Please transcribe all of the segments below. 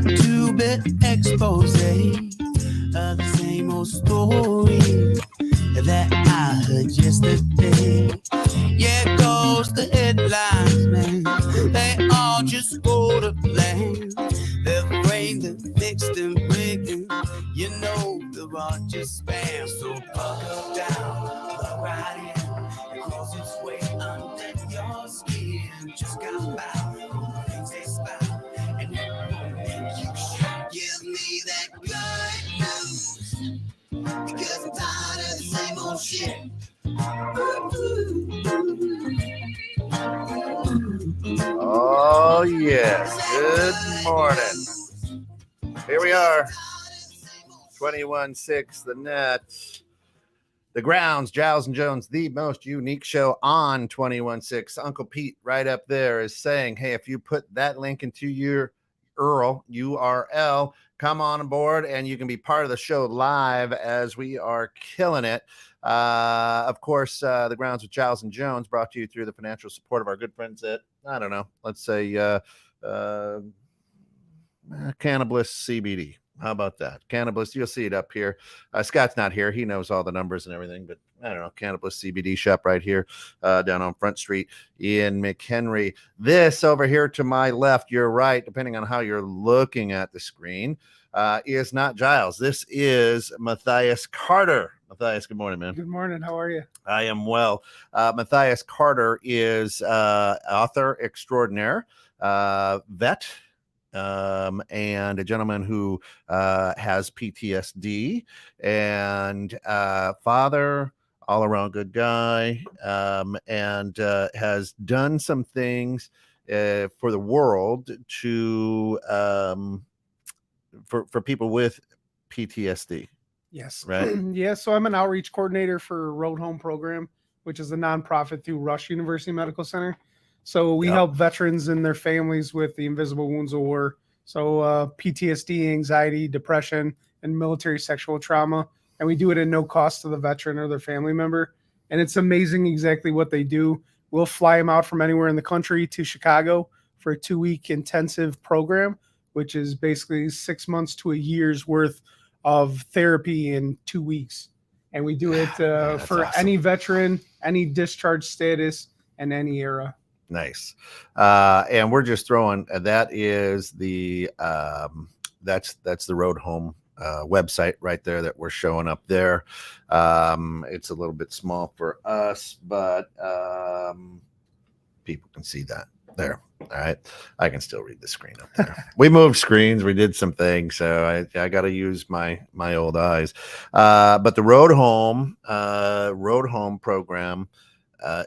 a two-bit expose of the same old story that I heard yesterday. Yeah, it goes the headlines, man. They all just go to plan. Their brains are fixed and breaking. You know they're all just spam. So buckle down, look right in. It crawls its way under your skin. Just come by from the things they spout. And you should give me that good news. Because I'm tired of the same old shit. Oh, yes. Good morning. Here we are. 21.6 The Net. The Grounds, Giles and Jones, the most unique show on 21.6. Uncle Pete right up there is saying, hey, if you put that link into your URL, come on board and you can be part of the show live as we are killing it. Of course, The Grounds with Giles and Jones brought to you through the financial support of our good friends at, I don't know, let's say Cannabis CBD. How about that? Cannabis, you'll see it up here. Scott's not here. He knows all the numbers and everything, but I don't know, Cannabis CBD shop right here down on Front Street in McHenry. This over here to my left, your right, depending on how you're looking at the screen, is not Giles. This is Mathius Carter. Mathius, good morning, man. Good morning. How are you? I am well. Mathius Carter is author extraordinaire, vet, and a gentleman who has PTSD, and father, all around good guy, and has done some things for the world to for people with PTSD. Yes. Right. Yeah. So I'm an outreach coordinator for Road Home Program, which is a nonprofit through Rush University Medical Center. So we help veterans and their families with the invisible wounds of war. So PTSD, anxiety, depression, and military sexual trauma. And we do it at no cost to the veteran or their family member. And it's amazing exactly what they do. We'll fly them out from anywhere in the country to Chicago for a 2-week intensive program, which is basically 6 months to a year's worth of therapy in 2 weeks. And we do it for awesome. Any veteran, any discharge status, and any era. Nice. And we're just throwing, that is the, that's the Road Home website right there that we're showing up there. It's a little bit small for us, but people can see that there. All right. I can still read the screen up there. We moved screens. We did some things. So I got to use my old eyes. But the Road Home program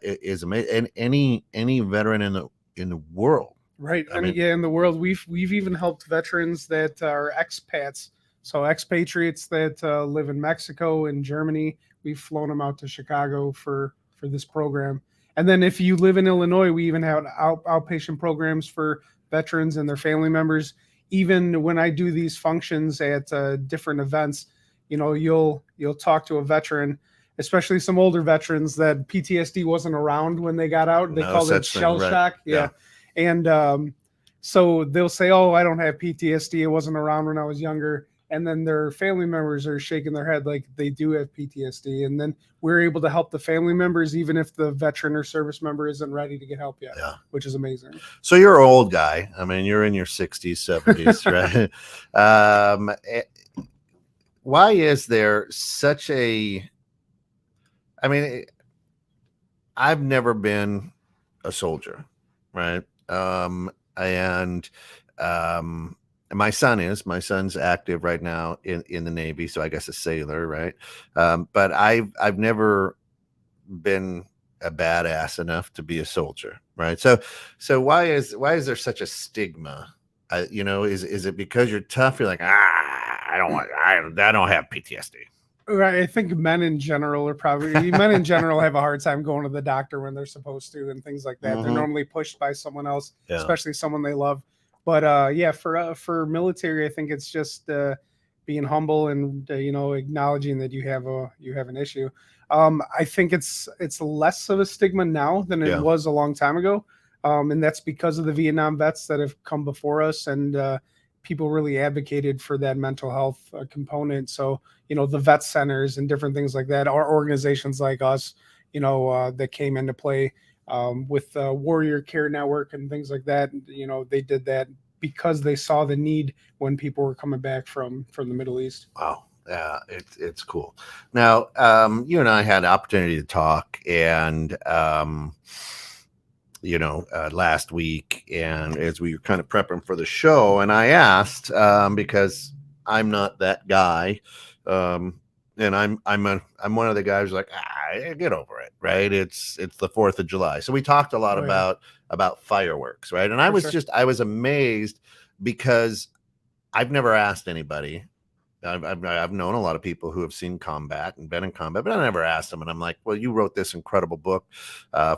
is amazing. And any veteran in the world. Right. In the world, we've even helped veterans that are expats. So expatriates that live in Mexico and Germany. We've flown them out to Chicago for this program. And then if you live in Illinois, we even have outpatient programs for veterans and their family members. Even when I do these functions at different events, you'll talk to a veteran, especially some older veterans that PTSD wasn't around when they got out. They call it shell shock. Yeah. And so they'll say, oh, I don't have PTSD. It wasn't around when I was younger. And then their family members are shaking their head like they do have PTSD. And then we're able to help the family members, even if the veteran or service member isn't ready to get help yet, which is amazing. So you're an old guy. I mean, you're in your 60s, 70s, right? Why is there such a, I mean, I've never been a soldier, right? My son's active right now in the Navy, so I guess a sailor, right? But I've never been a badass enough to be a soldier, right? So why is there such a stigma? Is it because you're tough? You're like, I don't have PTSD. Right. I think men in general have a hard time going to the doctor when they're supposed to and things like that. Mm-hmm. They're normally pushed by someone else, especially someone they love. But for military, I think it's just being humble and acknowledging that you have an issue. I think it's less of a stigma now than it was a long time ago, and that's because of the Vietnam vets that have come before us and people really advocated for that mental health component. So, the vet centers and different things like that, or organizations like us, that came into play with the Warrior Care Network and things like that. They did that because they saw the need when people were coming back from the Middle East. Wow. Yeah, it's cool. Now, you and I had the opportunity to talk, and last week, and as we were kind of prepping for the show, and I asked, because I'm not that guy, and I'm one of the guys who's like, get over it, right? It's the 4th of July. So we talked a lot about fireworks, right? And I was amazed because I've never asked anybody. I've known a lot of people who have seen combat and been in combat, but I never asked them. And I'm like, well, you wrote this incredible book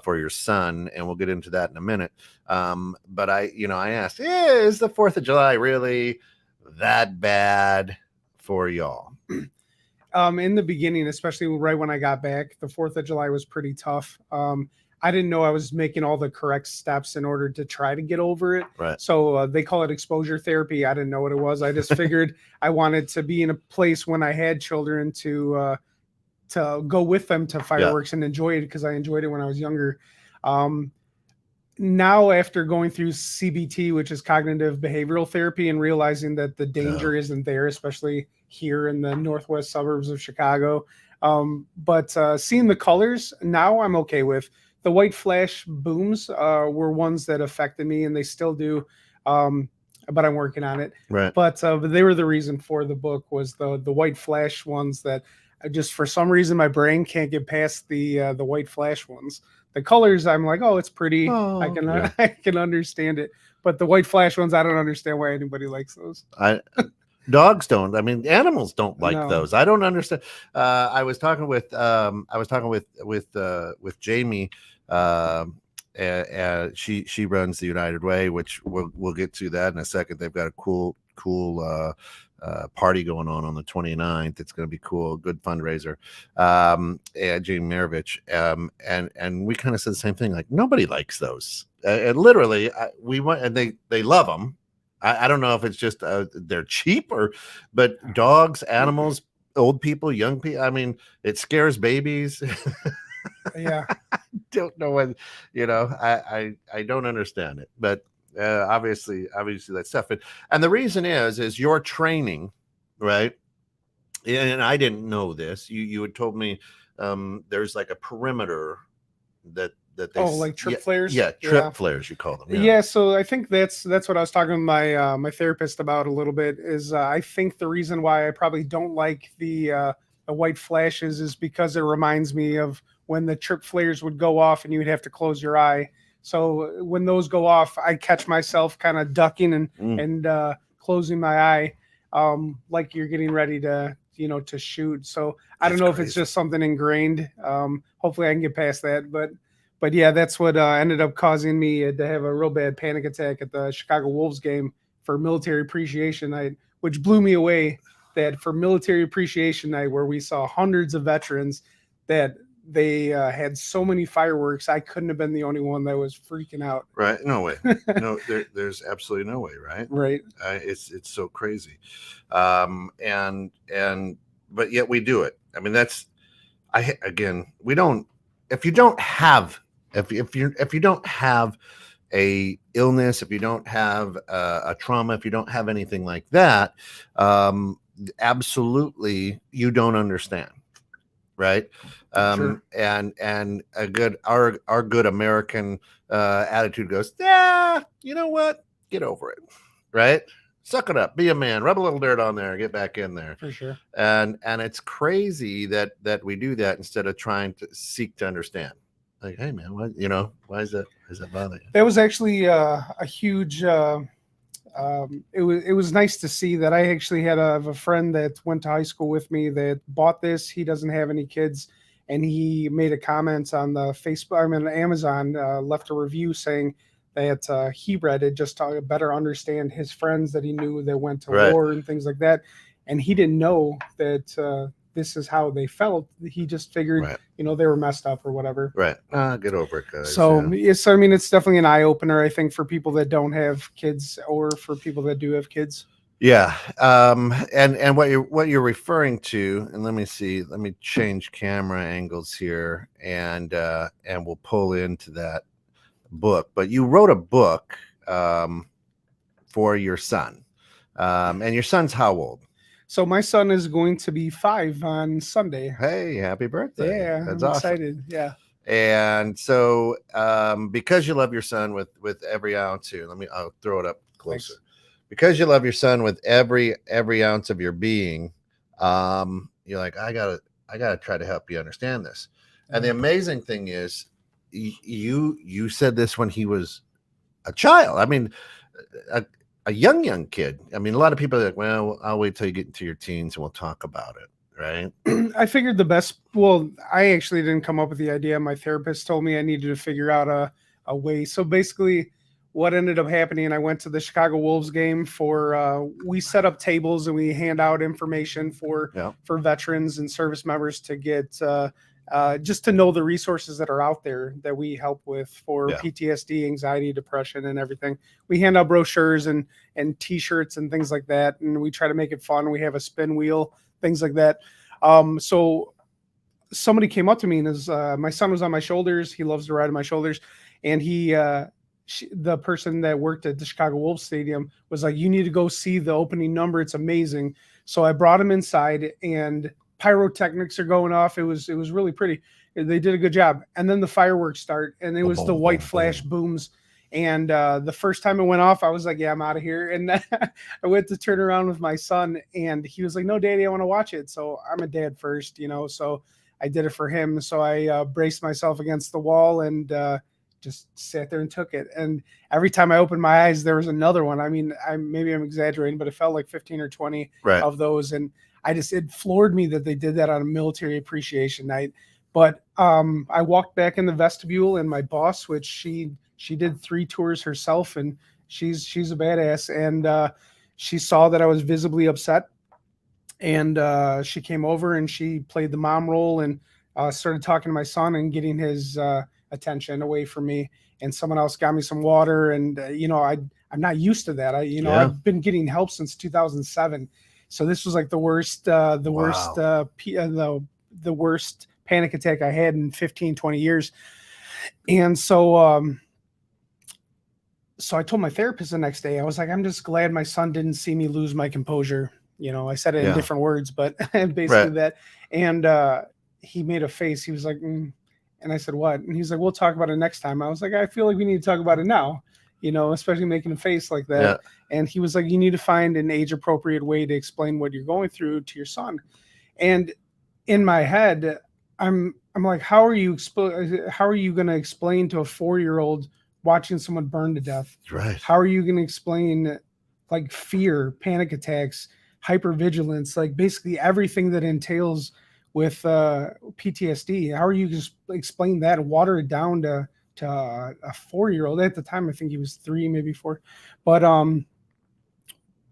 for your son, and we'll get into that in a minute. But I asked, is the 4th of July really that bad for y'all? In the beginning, especially right when I got back, the 4th of July was pretty tough. I didn't know I was making all the correct steps in order to try to get over it. Right. So they call it exposure therapy. I didn't know what it was. I just figured I wanted to be in a place when I had children to go with them to fireworks and enjoy it, because I enjoyed it when I was younger. Now, after going through CBT, which is cognitive behavioral therapy, and realizing that the danger isn't there, especially here in the northwest suburbs of Chicago. But seeing the colors now I'm okay with. The white flash booms were ones that affected me, and they still do. But I'm working on it. Right. But they were the reason for the book, was the white flash ones that I just, for some reason, my brain can't get past the white flash ones. The colors, I'm like, oh, it's pretty. I can understand it. But the white flash ones, I don't understand why anybody likes those. Dogs don't. I mean, animals don't like those. I don't understand. I was talking with Jamie. She runs the United Way, which we'll get to that in a second. They've got a cool party going on the 29th. It's going to be cool. Good fundraiser. Jamie Maravich. And we kind of said the same thing. Like, nobody likes those. And literally, we went, and they love them. I don't know if it's just they're cheap, but dogs, animals, old people, young people. I mean, it scares babies. Yeah. I don't know when, I don't understand it, but obviously that stuff. And the reason is your training, right? And I didn't know this. You had told me there's like a perimeter that they like trip flares. Yeah, trip flares, you call them. Yeah. So I think that's what I was talking to my therapist about a little bit. Is I think the reason why I probably don't like the white flashes is because it reminds me of when the trip flares would go off and you would have to close your eye. So when those go off, I catch myself kind of ducking and closing my eye, like you're getting ready to shoot. So I don't know if it's just something ingrained. Hopefully I can get past that, but yeah, that's what ended up causing me to have a real bad panic attack at the Chicago Wolves game for Military Appreciation Night, which blew me away. That for Military Appreciation Night, where we saw hundreds of veterans, that they had so many fireworks, I couldn't have been the only one that was freaking out. Right? No way. No, there's absolutely no way. Right? Right. It's so crazy, but yet we do it. I mean, we don't. If you don't have a illness, if you don't have a trauma, if you don't have anything like that, absolutely you don't understand, right? Sure. And our good American attitude goes, yeah, you know what? Get over it, right? Suck it up, be a man, rub a little dirt on there, get back in there. For sure. And it's crazy that we do that instead of trying to seek to understand. Like, hey man, why is that bother you? That was actually a huge. It was nice to see that. I actually had a friend that went to high school with me that bought this. He doesn't have any kids, and he made a comment on the Amazon, left a review saying that he read it just to better understand his friends that he knew that went to war and things like that, and he didn't know that. This is how they felt. He just figured, they were messed up or whatever. Right. Get over it, guys. So, I mean, it's definitely an eye opener, I think, for people that don't have kids or for people that do have kids. Yeah. And what you're referring to, and let me see, let me change camera angles here, and we'll pull into that book. But you wrote a book for your son. And your son's how old? So my son is going to be 5 on Sunday. Hey, happy birthday. Yeah, That's I'm awesome. excited. Yeah. And so, because you love your son with every ounce here, I'll throw it up closer. Thanks. Because you love your son with every ounce of your being, you're like, I gotta try to help you understand this. And the amazing thing is, you said this when he was a child. I mean, a young kid. I mean, a lot of people are like, well, I'll wait till you get into your teens and we'll talk about it. Right. I figured the best. Well, I actually didn't come up with the idea. My therapist told me I needed to figure out a way. So basically, what ended up happening, I went to the Chicago Wolves game for. We set up tables and we hand out information for Yeah. veterans and service members to get just to know the resources that are out there that we help with for Yeah. PTSD, anxiety, depression, and everything. We hand out brochures and T-shirts and things like that, and we try to make it fun. We have a spin wheel, things like that. So somebody came up to me and my son was on my shoulders. He loves to ride on my shoulders. And the person that worked at the Chicago Wolves Stadium was like, you need to go see the opening number. It's amazing. So I brought him inside and pyrotechnics are going off. It was really pretty. They did a good job. And then the fireworks start and it was the white flash booms. And the first time it went off, I was like, yeah, I'm out of here. And I went to turn around with my son and he was like, no, Daddy, I want to watch it. So I'm a dad first, so I did it for him. So I braced myself against the wall and just sat there and took it. And every time I opened my eyes, there was another one. I mean, maybe I'm exaggerating, but it felt like 15 or 20 Right. of those. And it floored me that they did that on a military appreciation night. But I walked back in the vestibule and my boss, which she did 3 tours herself and she's a badass. And she saw that I was visibly upset. And she came over and she played the mom role and started talking to my son and getting his attention away from me. And someone else got me some water. And, I'm not used to that. I've been getting help since 2007. So this was like the worst panic attack I had in 15, 20 years. And so, so I told my therapist the next day, I was like, I'm just glad my son didn't see me lose my composure. I said it in different words, but basically that. And he made a face. He was like, And I said, what? And he's like, we'll talk about it next time. I was like, I feel like we need to talk about it now, especially making a face like that. Yeah. And he was like, you need to find an age appropriate way to explain what you're going through to your son. And in my head, I'm like, how are you going to explain to a 4-year-old watching someone burn to death? Right. How are you going to explain like fear, panic attacks, hypervigilance, like basically everything that entails with PTSD? How are you just explain that and water it down to a 4-year-old? At the time, I think he was 3, maybe 4. But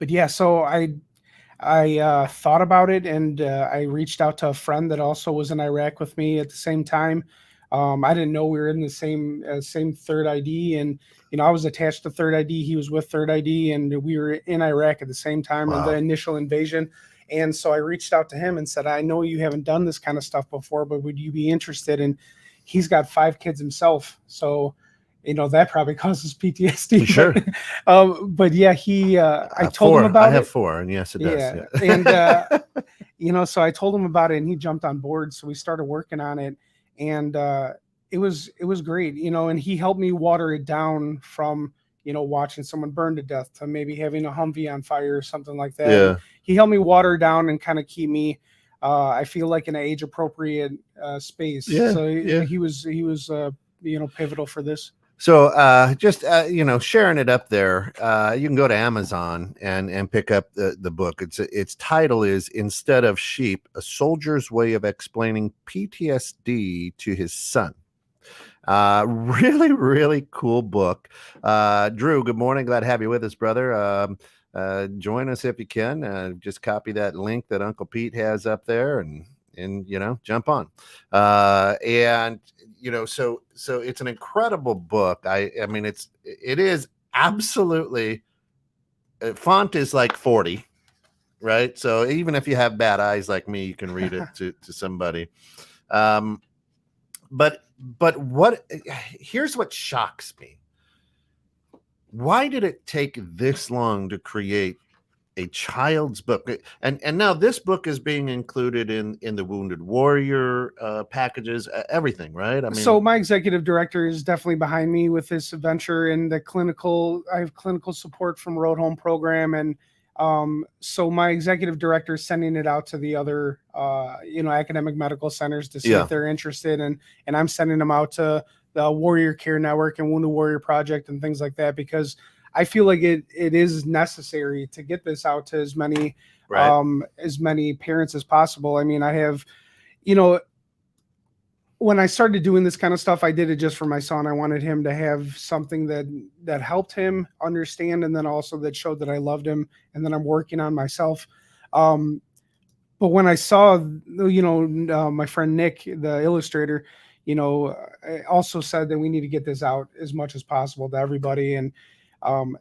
yeah, so I thought about it and I reached out to a friend that also was in Iraq with me at the same time. I didn't know we were in the same Third ID, and I was attached to Third ID. He was with Third ID, and we were in Iraq at the same time of the initial invasion. And so I reached out to him and said, I know you haven't done this kind of stuff before, but would you be interested? And he's got 5 kids himself, so that probably causes PTSD. Sure. But yeah, I told him about it. I have 4, and yes, it does. Yeah. And so I told him about it, and he jumped on board. So we started working on it. And it was great, and he helped me water it down from, watching someone burn to death to maybe having a Humvee on fire or something like that. Yeah. He helped me water it down and kind of keep me, I feel like, in an age appropriate space. Yeah. So yeah. he was pivotal for this. So just sharing it up there, you can go to Amazon and pick up the book. Its title is "Instead of Sheep: A Soldier's Way of Explaining PTSD to His Son." Really, really cool book. Drew, good morning. Glad to have you with us, brother. Join us if you can. Just copy that link that Uncle Pete has up there and jump on. So it's an incredible book. I mean, it is absolutely font is like 40, right? So even if you have bad eyes like me, you can read it to somebody. But here's what shocks me. Why did it take this long to create a child's book? And now this book is being included in the Wounded Warrior packages, everything, right? I mean, so my executive director is definitely behind me with this venture, and I have clinical support from Road Home program. And so my executive director is sending it out to the other, academic medical centers to see if they're interested. And I'm sending them out to the Warrior Care Network and Wounded Warrior Project and things like that, because I feel like it is necessary to get this out to as many parents as possible. I mean, I have, when I started doing this kind of stuff, I did it just for my son. I wanted him to have something that helped him understand, and then also that showed that I loved him, and then I'm working on myself. But when I saw, my friend Nick, the illustrator, also said that we need to get this out as much as possible to everybody. And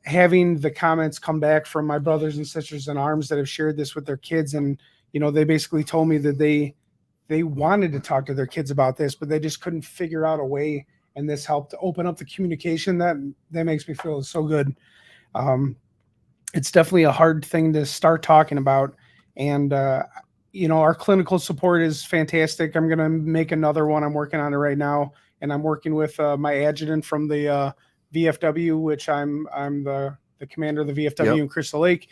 having the comments come back from my brothers and sisters in arms that have shared this with their kids, and they basically told me that they wanted to talk to their kids about this, but they just couldn't figure out a way, and this helped to open up the communication. That makes me feel so good. It's definitely a hard thing to start talking about, and our clinical support is fantastic. I'm going to make another one. I'm working on it right now, and I'm working with my adjutant from the VFW, which I'm the commander of the VFW in Crystal Lake.